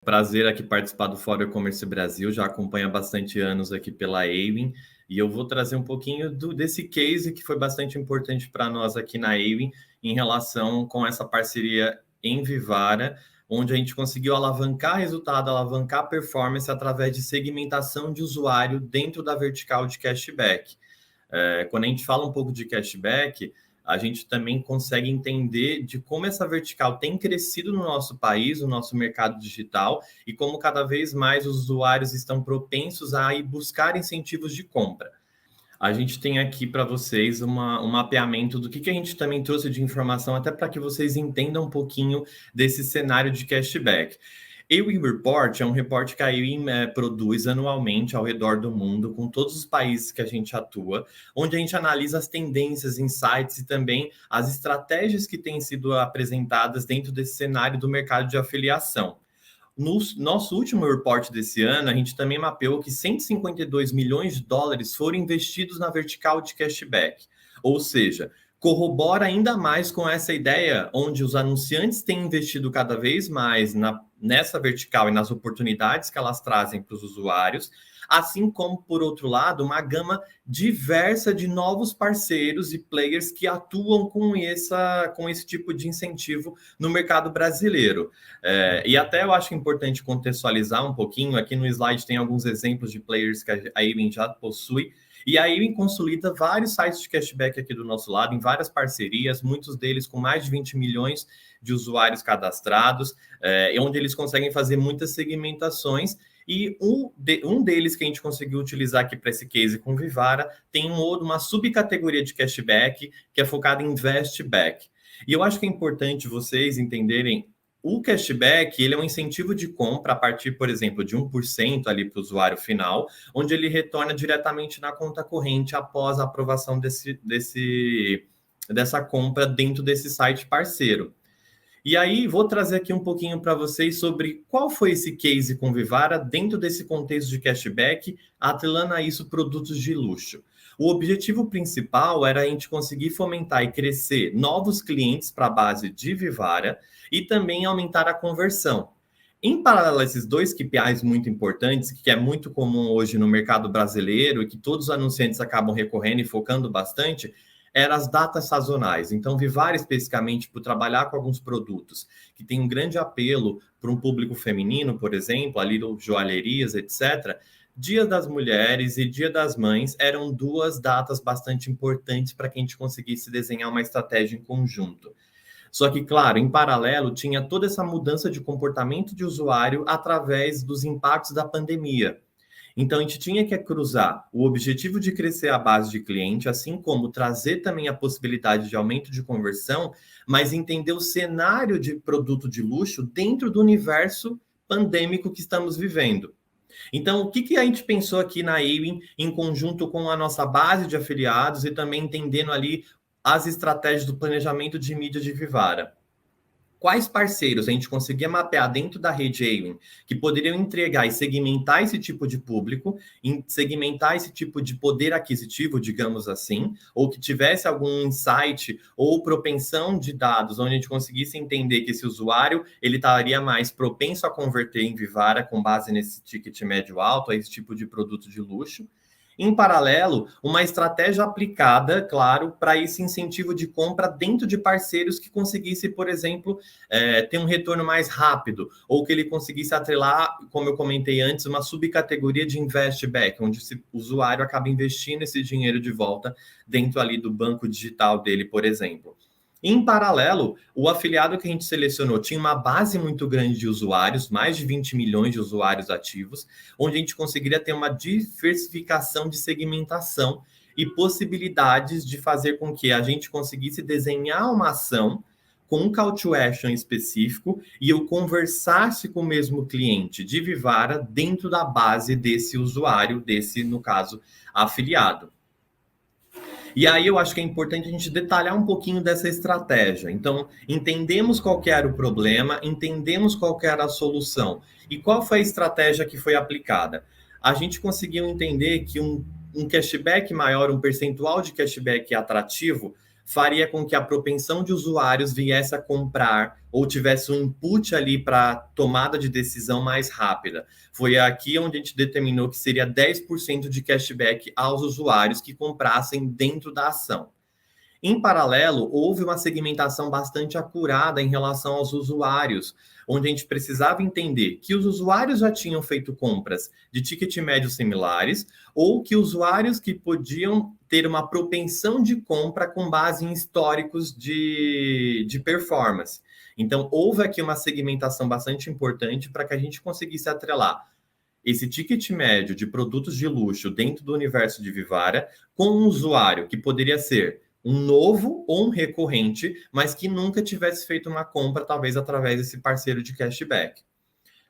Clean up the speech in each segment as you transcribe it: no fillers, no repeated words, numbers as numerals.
Prazer aqui participar do Fórum E-Commerce Brasil, já acompanho há bastante anos aqui pela Ewin, e eu vou trazer um pouquinho desse case que foi bastante importante para nós aqui na Ewin, em relação com essa parceria em Vivara, onde a gente conseguiu alavancar resultado, alavancar performance através de segmentação de usuário dentro da vertical de cashback. Quando a gente fala um pouco de cashback, a gente também consegue entender de como essa vertical tem crescido no nosso país, no nosso mercado digital, e como cada vez mais os usuários estão propensos a ir buscar incentivos de compra. A gente tem aqui para vocês um mapeamento do que a gente também trouxe de informação, até para que vocês entendam um pouquinho desse cenário de cashback. Ewin Report é um reporte que a Ewin produz anualmente ao redor do mundo, com todos os países que a gente atua, onde a gente analisa as tendências, insights e também as estratégias que têm sido apresentadas dentro desse cenário do mercado de afiliação. No nosso último report desse ano, a gente também mapeou que 152 milhões de dólares foram investidos na vertical de cashback, ou seja, corrobora ainda mais com essa ideia onde os anunciantes têm investido cada vez mais nessa vertical e nas oportunidades que elas trazem para os usuários, assim como, por outro lado, uma gama diversa de novos parceiros e players que atuam com esse tipo de incentivo no mercado brasileiro. E até eu acho importante contextualizar um pouquinho, aqui no slide tem alguns exemplos de players que a Ewin já possui, e a Ewin consolida vários sites de cashback aqui do nosso lado, em várias parcerias, muitos deles com mais de 20 milhões de usuários cadastrados, onde eles conseguem fazer muitas segmentações. E um deles que a gente conseguiu utilizar aqui para esse case com Vivara tem uma subcategoria de cashback que é focada em investback. E eu acho que é importante vocês entenderem o cashback, ele é um incentivo de compra a partir, por exemplo, de 1% ali para o usuário final, onde ele retorna diretamente na conta corrente após a aprovação dessa compra dentro desse site parceiro. E aí, vou trazer aqui um pouquinho para vocês sobre qual foi esse case com Vivara dentro desse contexto de cashback, atrelando a isso produtos de luxo. O objetivo principal era a gente conseguir fomentar e crescer novos clientes para a base de Vivara e também aumentar a conversão. Em paralelo a esses dois KPIs muito importantes, que é muito comum hoje no mercado brasileiro e que todos os anunciantes acabam recorrendo e focando bastante, eram as datas sazonais. Então, Vivara, especificamente, por trabalhar com alguns produtos que têm um grande apelo para um público feminino, por exemplo, ali joalherias, etc., Dia das Mulheres e Dia das Mães eram duas datas bastante importantes para que a gente conseguisse desenhar uma estratégia em conjunto. Só que, claro, em paralelo, tinha toda essa mudança de comportamento de usuário através dos impactos da pandemia. Então, a gente tinha que cruzar o objetivo de crescer a base de cliente, assim como trazer também a possibilidade de aumento de conversão, mas entender o cenário de produto de luxo dentro do universo pandêmico que estamos vivendo. Então, o que a gente pensou aqui na Ewin, em conjunto com a nossa base de afiliados e também entendendo ali as estratégias do planejamento de mídia de Vivara? Quais parceiros a gente conseguia mapear dentro da rede Ewin que poderiam entregar e segmentar esse tipo de público, segmentar esse tipo de poder aquisitivo, digamos assim, ou que tivesse algum insight ou propensão de dados onde a gente conseguisse entender que esse usuário ele estaria mais propenso a converter em Vivara com base nesse ticket médio alto, a esse tipo de produto de luxo. Em paralelo, uma estratégia aplicada, claro, para esse incentivo de compra dentro de parceiros que conseguisse, por exemplo, ter um retorno mais rápido, ou que ele conseguisse atrelar, como eu comentei antes, uma subcategoria de investback, onde o usuário acaba investindo esse dinheiro de volta dentro ali do banco digital dele, por exemplo. Em paralelo, o afiliado que a gente selecionou tinha uma base muito grande de usuários, mais de 20 milhões de usuários ativos, onde a gente conseguiria ter uma diversificação de segmentação e possibilidades de fazer com que a gente conseguisse desenhar uma ação com um call to action específico e eu conversasse com o mesmo cliente de Vivara dentro da base desse usuário, no caso, afiliado. E aí eu acho que é importante a gente detalhar um pouquinho dessa estratégia. Então, entendemos qual que era o problema, entendemos qual que era a solução. E qual foi a estratégia que foi aplicada? A gente conseguiu entender que um cashback maior, um percentual de cashback atrativo, faria com que a propensão de usuários viesse a comprar ou tivesse um input ali para tomada de decisão mais rápida. Foi aqui onde a gente determinou que seria 10% de cashback aos usuários que comprassem dentro da ação. Em paralelo, houve uma segmentação bastante acurada em relação aos usuários, onde a gente precisava entender que os usuários já tinham feito compras de ticket médio similares ou que usuários que podiam ter uma propensão de compra com base em históricos de performance. Então, houve aqui uma segmentação bastante importante para que a gente conseguisse atrelar esse ticket médio de produtos de luxo dentro do universo de Vivara com um usuário que poderia ser um novo ou um recorrente, mas que nunca tivesse feito uma compra, talvez através desse parceiro de cashback.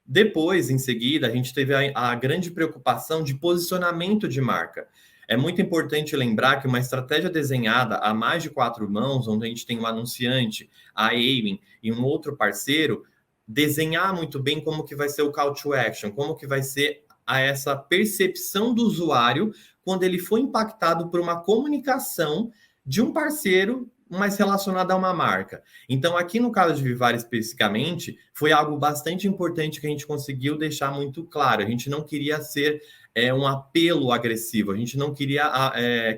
Depois, em seguida, a gente teve a grande preocupação de posicionamento de marca. É muito importante lembrar que uma estratégia desenhada a mais de 4 mãos, onde a gente tem um anunciante, a Aiming e um outro parceiro, desenhar muito bem como que vai ser o call to action, como que vai ser essa percepção do usuário quando ele foi impactado por uma comunicação de um parceiro mais relacionado a uma marca. Então, aqui no caso de Vivara especificamente, foi algo bastante importante que a gente conseguiu deixar muito claro. A gente não queria ser um apelo agressivo, a gente não queria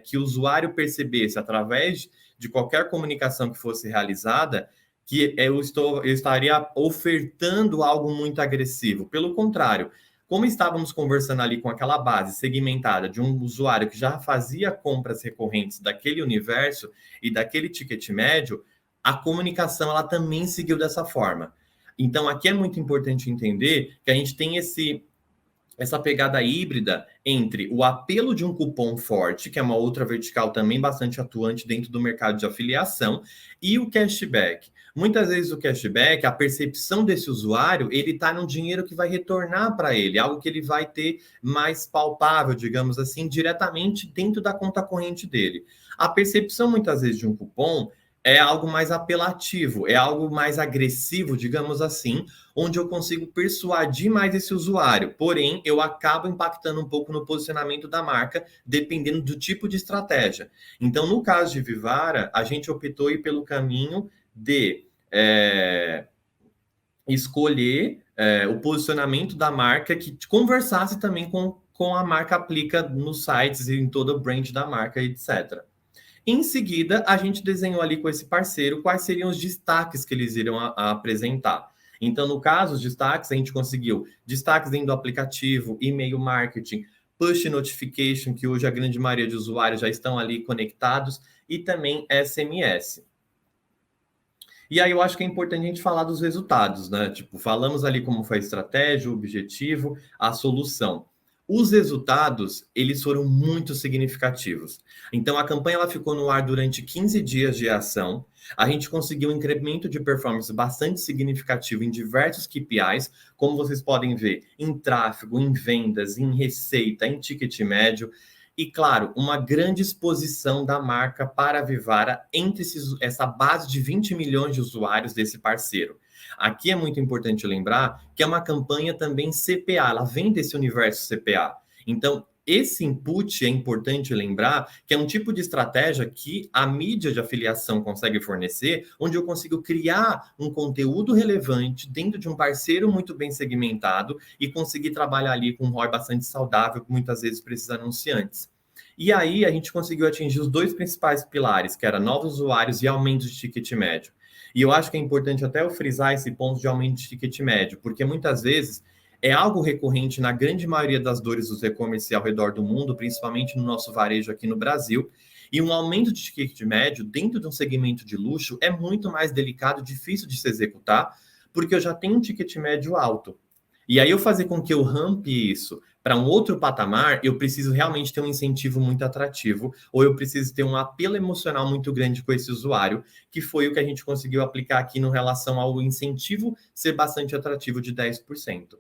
que o usuário percebesse, através de qualquer comunicação que fosse realizada, que eu estaria ofertando algo muito agressivo. Pelo contrário, como estávamos conversando ali com aquela base segmentada de um usuário que já fazia compras recorrentes daquele universo e daquele ticket médio, a comunicação ela também seguiu dessa forma. Então, aqui é muito importante entender que a gente tem essa pegada híbrida entre o apelo de um cupom forte, que é uma outra vertical também bastante atuante dentro do mercado de afiliação, e o cashback. Muitas vezes o cashback, a percepção desse usuário, ele está num dinheiro que vai retornar para ele, algo que ele vai ter mais palpável, digamos assim, diretamente dentro da conta corrente dele. A percepção, muitas vezes, de um cupom é algo mais apelativo, é algo mais agressivo, digamos assim, onde eu consigo persuadir mais esse usuário. Porém, eu acabo impactando um pouco no posicionamento da marca, dependendo do tipo de estratégia. Então, no caso de Vivara, a gente optou pelo caminho de escolher o posicionamento da marca que conversasse também com a marca aplica nos sites e em todo o brand da marca, etc. Em seguida, a gente desenhou ali com esse parceiro quais seriam os destaques que eles iriam apresentar. Então, no caso, os destaques, a gente conseguiu destaques dentro do aplicativo, e-mail marketing, push notification, que hoje a grande maioria de usuários já estão ali conectados, e também SMS. E aí eu acho que é importante a gente falar dos resultados, né? Tipo, falamos ali como foi a estratégia, o objetivo, a solução. Os resultados, eles foram muito significativos. Então, a campanha ela ficou no ar durante 15 dias de ação. A gente conseguiu um incremento de performance bastante significativo em diversos KPIs, como vocês podem ver, em tráfego, em vendas, em receita, em ticket médio. E, claro, uma grande exposição da marca para a Vivara entre essa base de 20 milhões de usuários desse parceiro. Aqui é muito importante lembrar que é uma campanha também CPA, ela vem desse universo CPA. Então, esse input é importante lembrar que é um tipo de estratégia que a mídia de afiliação consegue fornecer, onde eu consigo criar um conteúdo relevante dentro de um parceiro muito bem segmentado e conseguir trabalhar ali com um ROI bastante saudável, que muitas vezes precisa anunciantes. E aí a gente conseguiu atingir os dois principais pilares, que era novos usuários e aumento de ticket médio. E eu acho que é importante até eu frisar esse ponto de aumento de ticket médio, porque muitas vezes é algo recorrente na grande maioria das dores dos e-commerce ao redor do mundo, principalmente no nosso varejo aqui no Brasil. E um aumento de ticket médio dentro de um segmento de luxo é muito mais delicado, difícil de se executar, porque eu já tenho um ticket médio alto. E aí eu fazer com que eu rampe isso para um outro patamar, eu preciso realmente ter um incentivo muito atrativo, ou eu preciso ter um apelo emocional muito grande com esse usuário, que foi o que a gente conseguiu aplicar aqui no relação ao incentivo ser bastante atrativo de 10%.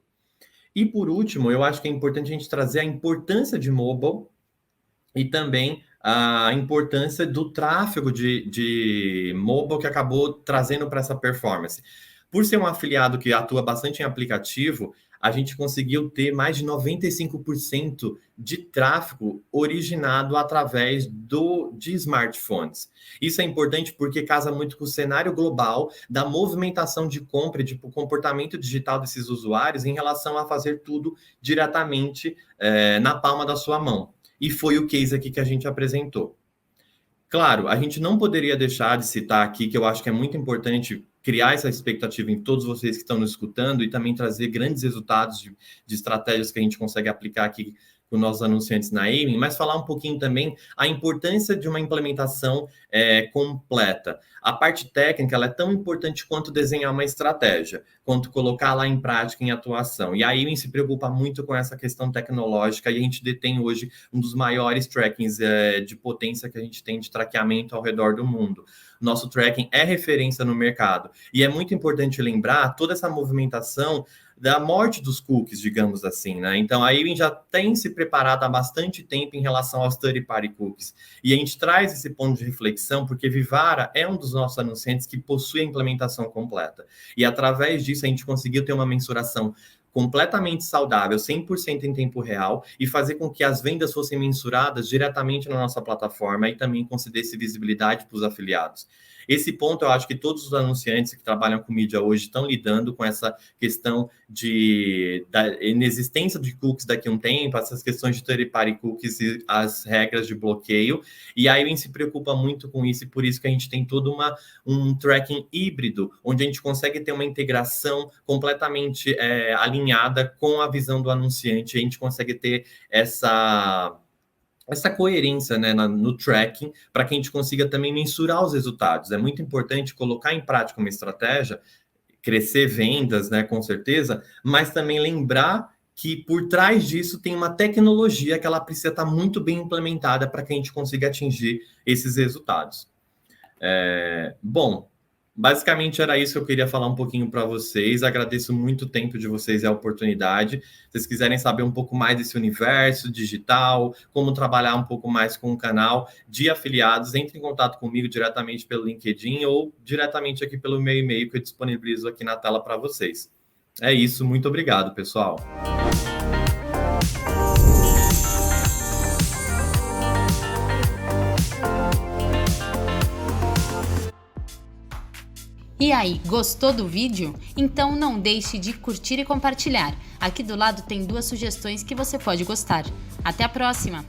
E por último, eu acho que é importante a gente trazer a importância de mobile e também a importância do tráfego de mobile que acabou trazendo para essa performance. Por ser um afiliado que atua bastante em aplicativo, a gente conseguiu ter mais de 95% de tráfego originado através de smartphones. Isso é importante porque casa muito com o cenário global da movimentação de compra e de comportamento digital desses usuários em relação a fazer tudo diretamente na palma da sua mão. E foi o case aqui que a gente apresentou. Claro, a gente não poderia deixar de citar aqui, que eu acho que é muito importante criar essa expectativa em todos vocês que estão nos escutando e também trazer grandes resultados de estratégias que a gente consegue aplicar aqui com nossos anunciantes na Aiming, mas falar um pouquinho também a importância de uma implementação completa. A parte técnica ela é tão importante quanto desenhar uma estratégia, quanto colocar lá em prática, em atuação. E a Aiming se preocupa muito com essa questão tecnológica e a gente detém hoje um dos maiores trackings de potência que a gente tem de traqueamento ao redor do mundo. Nosso tracking é referência no mercado. E é muito importante lembrar toda essa movimentação da morte dos cookies, digamos assim, né? Então, a Aiming já tem se preparado há bastante tempo em relação aos third-party cookies. E a gente traz esse ponto de reflexão porque Vivara é um dos nossos anunciantes que possui a implementação completa. E através disso, a gente conseguiu ter uma mensuração completamente saudável, 100% em tempo real, e fazer com que as vendas fossem mensuradas diretamente na nossa plataforma e também concedesse visibilidade para os afiliados. Esse ponto, eu acho que todos os anunciantes que trabalham com mídia hoje estão lidando com essa questão da inexistência de cookies daqui a um tempo, essas questões de third-party cookies e as regras de bloqueio, e a Aiming se preocupa muito com isso, e por isso que a gente tem todo um tracking híbrido, onde a gente consegue ter uma integração completamente alinhada com a visão do anunciante, a gente consegue ter essa coerência, né, no tracking, para que a gente consiga também mensurar os resultados. É muito importante colocar em prática uma estratégia, crescer vendas, né, com certeza, mas também lembrar que por trás disso tem uma tecnologia que ela precisa estar muito bem implementada para que a gente consiga atingir esses resultados. Bom, basicamente era isso que eu queria falar um pouquinho para vocês. Agradeço muito o tempo de vocês e a oportunidade. Se vocês quiserem saber um pouco mais desse universo digital, como trabalhar um pouco mais com o canal de afiliados, entre em contato comigo diretamente pelo LinkedIn ou diretamente aqui pelo meu e-mail que eu disponibilizo aqui na tela para vocês. É isso, muito obrigado, pessoal. E aí, gostou do vídeo? Então não deixe de curtir e compartilhar. Aqui do lado tem 2 sugestões que você pode gostar. Até a próxima!